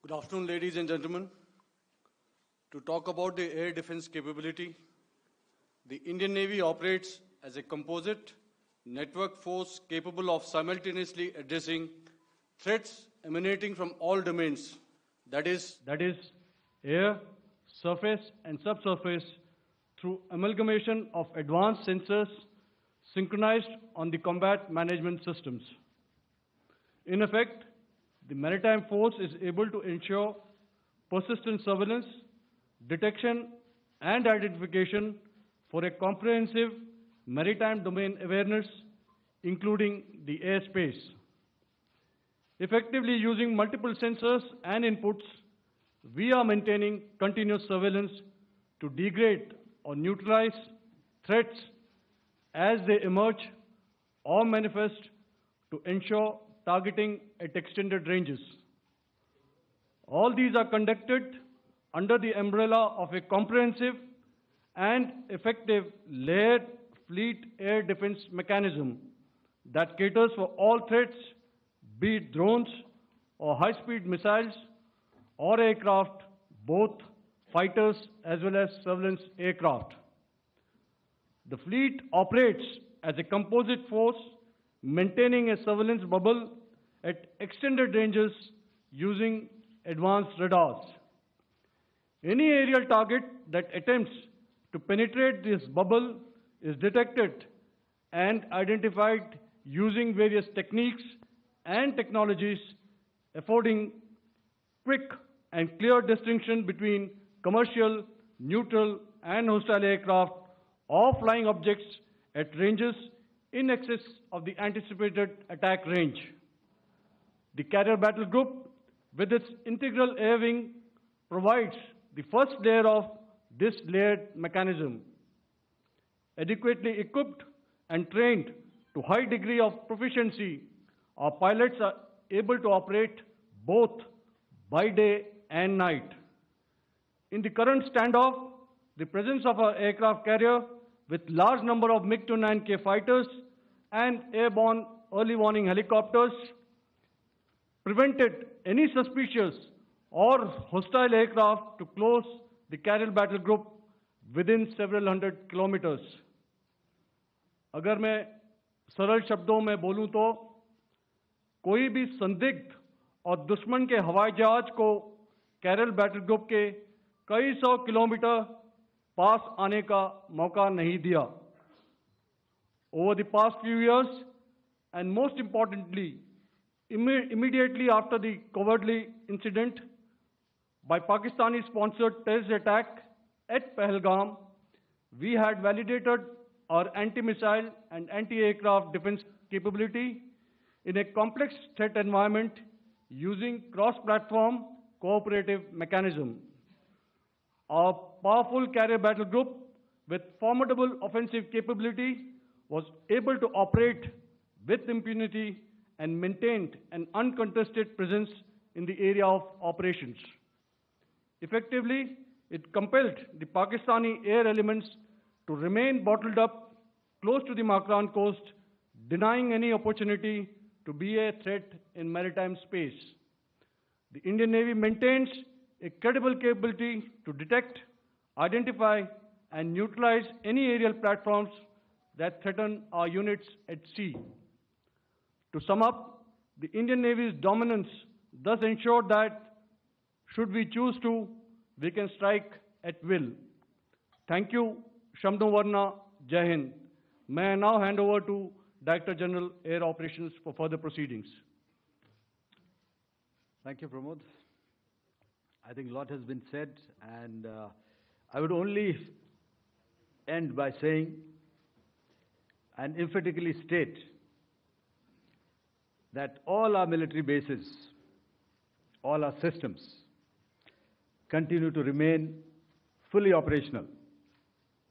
Good afternoon, ladies and gentlemen. To talk about the air defense capability, the Indian Navy operates as a composite network force capable of simultaneously addressing threats emanating from all domains, that is air, surface and subsurface, through amalgamation of advanced sensors synchronized on the combat management systems. In effect, the maritime force is able to ensure persistent surveillance, detection, and identification for a comprehensive maritime domain awareness, including the airspace. Effectively using multiple sensors and inputs, we are maintaining continuous surveillance to degrade or neutralize threats as they emerge or manifest to ensure targeting at extended ranges. All these are conducted under the umbrella of a comprehensive and effective layered fleet air defense mechanism that caters for all threats, be it drones or high-speed missiles or aircraft, both fighters as well as surveillance aircraft. The fleet operates as a composite force, maintaining a surveillance bubble at extended ranges using advanced radars. Any aerial target that attempts to penetrate this bubble is detected and identified using various techniques and technologies, affording quick and clear distinction between commercial, neutral, and hostile aircraft or flying objects at ranges in excess of the anticipated attack range. The Carrier Battle Group, with its integral air wing, provides the first layer of this layered mechanism. Adequately equipped and trained to high degree of proficiency, our pilots are able to operate both by day and night. In the current standoff, the presence of our aircraft carrier with large number of MiG-29K fighters and airborne early warning helicopters prevented any suspicious or hostile aircraft to close the Carrier Battle Group within several hundred kilometers. अगर मैं सरल शब्दों में बोलूं तो कोई भी संदिग्ध और दुश्मन के हवाई जहाज को कैरल बैटल ग्रुप के कई सौ किलोमीटर पास आने का मौका नहीं दिया. Over the past few years, and most importantly, immediately after the cowardly incident by Pakistani-sponsored terrorist attack at Pahalgam, we had validated our anti-missile and anti-aircraft defense capability in a complex threat environment using cross-platform cooperative mechanism. Our powerful carrier battle group with formidable offensive capability was able to operate with impunity and maintained an uncontested presence in the area of operations. Effectively, it compelled the Pakistani air elements to remain bottled up close to the Makran coast, denying any opportunity to be a threat in maritime space. The Indian Navy maintains a credible capability to detect, identify, and neutralize any aerial platforms that threaten our units at sea. To sum up, the Indian Navy's dominance thus ensured that, should we choose to, we can strike at will. Thank you, Shamdo Varna, Jai Hind. May I now hand over to Director General Air Operations for further proceedings. Thank you, Pramod. I think a lot has been said, and I would only end by saying and emphatically state that all our military bases, all our systems continue to remain fully operational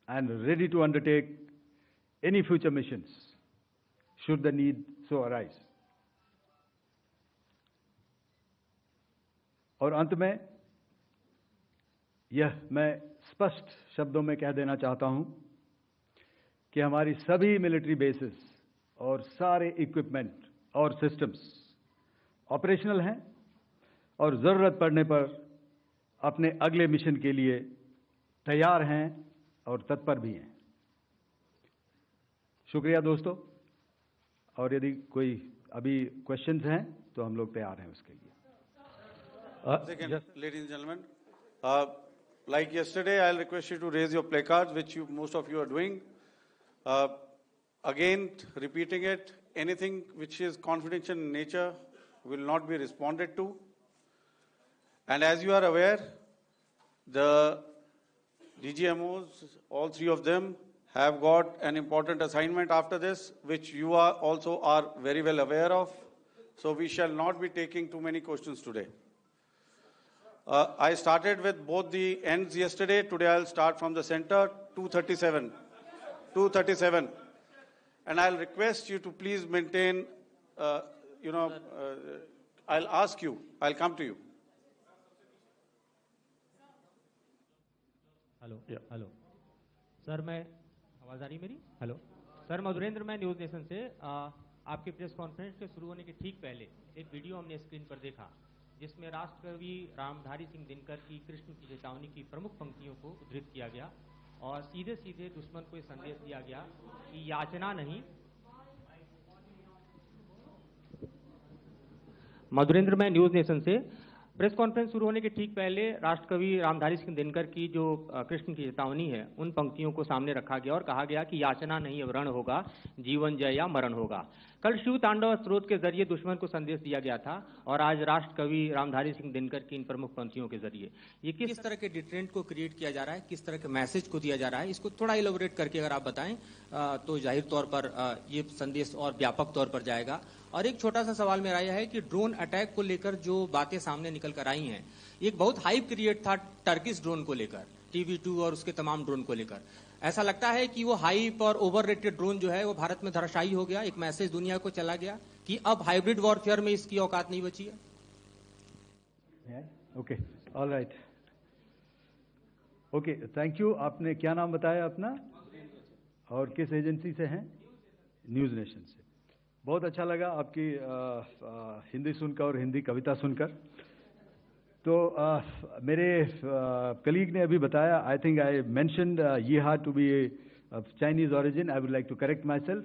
and ready to undertake any future missions should the need so arise. और अंत में यह मैं स्पष्ट शब्दों में कह देना चाहता हूं कि हमारी सभी मिलिट्री बेसेस और सारे इक्विपमेंट और सिस्टम्स ऑपरेशनल हैं और ज़रूरत पड़ने पर अपने अगले मिशन के लिए तैयार हैं और तत्पर भी हैं। शुक्रिया दोस्तों, और यदि कोई अभी क्वेश्चंस हैं तो हम लोग तैयार हैं उसके लिए। Ladies and gentlemen, like yesterday, I'll request you to raise your placards, which most of you are doing. Again, repeating it, anything which is confidential in nature will not be responded to. And as you are aware, the DGMOs, all three of them, have got an important assignment after this, which you also are very well aware of. So we shall not be taking too many questions today. I started with both the ends yesterday. Today I'll start from the center, 237. 237. And I'll request you to please maintain, I'll ask you, I'll come to you. Hello hello sir, मैं आवाज़ आ रही मेरी? Hello sir, Madhurendra, मैं news nation से आपके press conference के शुरू होने के ठीक पहले एक वीडियो हमने स्क्रीन पर देखा, जिसमें राष्ट्रकवि रामधारी सिंह दिनकर की कृष्ण की चेतावनी की प्रमुख पंक्तियों को उद्धृत किया गया और सीधे सीधे दुश्मन को ये संदेश दिया गया कि याचना नहीं। मधुरेंद्र, मैं न्यूज़ नेशन से प्रेस कॉन्फ्रेंस शुरू होने के ठीक पहले राष्ट्रकवि रामधारी सिंह दिनकर की जो कृष्ण की चेतावनी है, उन पंक्तियों को सामने रखा गया और कहा गया कि याचना नहीं अब रण होगा, जीवन जय या मरण होगा। कल शिव तांडव स्रोत के जरिए दुश्मन को संदेश दिया गया था और आज राष्ट्रकवि रामधारी सिंह दिनकर की इन प्रमुख पंक्तियों के जरिए ये किस तरह के डिटरेंट को क्रिएट किया जा रहा है, किस तरह के मैसेज को दिया जा रहा है, इसको थोड़ा इलेबोरेट करके अगर आप बताएं तो जाहिर तौर पर ये संदेश और व्यापक तौर पर जाएगा। और एक छोटा सा सवाल मेरा यह है कि ड्रोन अटैक को लेकर जो बातें सामने निकल कर आई हैं, एक बहुत हाइप क्रिएट था टर्किश ड्रोन को लेकर, TB2 और उसके तमाम ड्रोन को लेकर। ऐसा लगता है कि वो हाइप और ओवररेटेड ड्रोन जो है वो भारत में धराशायी हो गया, एक मैसेज दुनिया को चला गया कि अब हाइब्रिड वॉरफेयर में इसकी औकात नहीं बची है। Okay, all right, okay, thank you. आपने क्या नाम बताया अपना और किस एजेंसी से हैं? न्यूज़ नेशन से। बहुत अच्छा लगा आपकी हिंदी सुनकर और हिंदी कविता सुनकर। तो मेरे कलीग ने अभी बताया, I think I mentioned yeah to be Chinese origin. I would like to correct myself.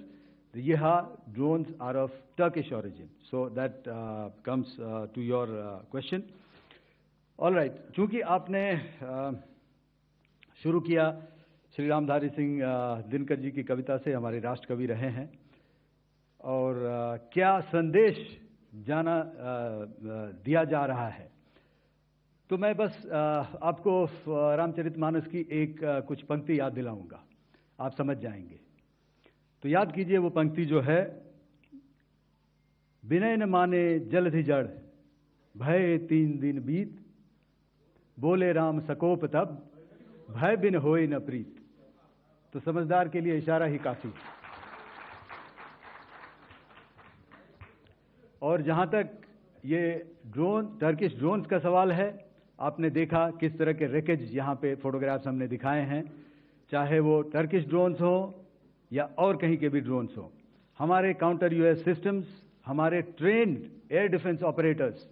The Yeha drones are of Turkish origin. So that comes to your question. All right. चूंकि आपने शुरू किया श्री रामधारी सिंह दिनकर जी की कविता से, हमारे राष्ट्रकवि रहे हैं, और क्या संदेश दिया जा रहा है, तो मैं बस आपको रामचरितमानस की एक कुछ पंक्ति याद दिलाऊंगा, आप समझ जाएंगे। तो याद कीजिए वो पंक्ति जो है, विनय न माने जलधि जड़, भय 3 दिन बीत, बोले राम सकोप तब, भय बिन होए न प्रीत। तो समझदार के लिए इशारा ही काफी। और जहां तक ये ड्रोन, टर्किश ड्रोन्स का सवाल है, आपने देखा किस तरह के रेकेज यहाँ पे फोटोग्राफ्स हमने दिखाए हैं, चाहे वो टर्किश ड्रोन्स हो या और कहीं के भी ड्रोन्स हो। हमारे काउंटर यूएस सिस्टम्स, हमारे ट्रेन्ड एयर डिफेंस ऑपरेटर्स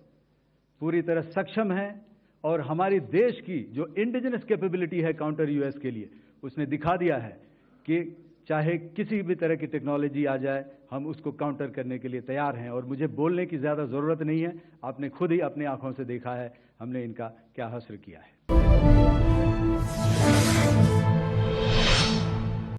पूरी तरह सक्षम हैं, और हमारी देश की जो इंडिजिनस कैपेबिलिटी है काउंटर यूएस के लिए, उसने दिखा दिया है कि चाहे किसी भी तरह की टेक्नोलॉजी आ जाए, हम उसको काउंटर करने के लिए तैयार हैं। और मुझे बोलने की ज़्यादा ज़रूरत नहीं है, आपने खुद ही अपनी आंखों से देखा है हमने इनका क्या हश्र किया है।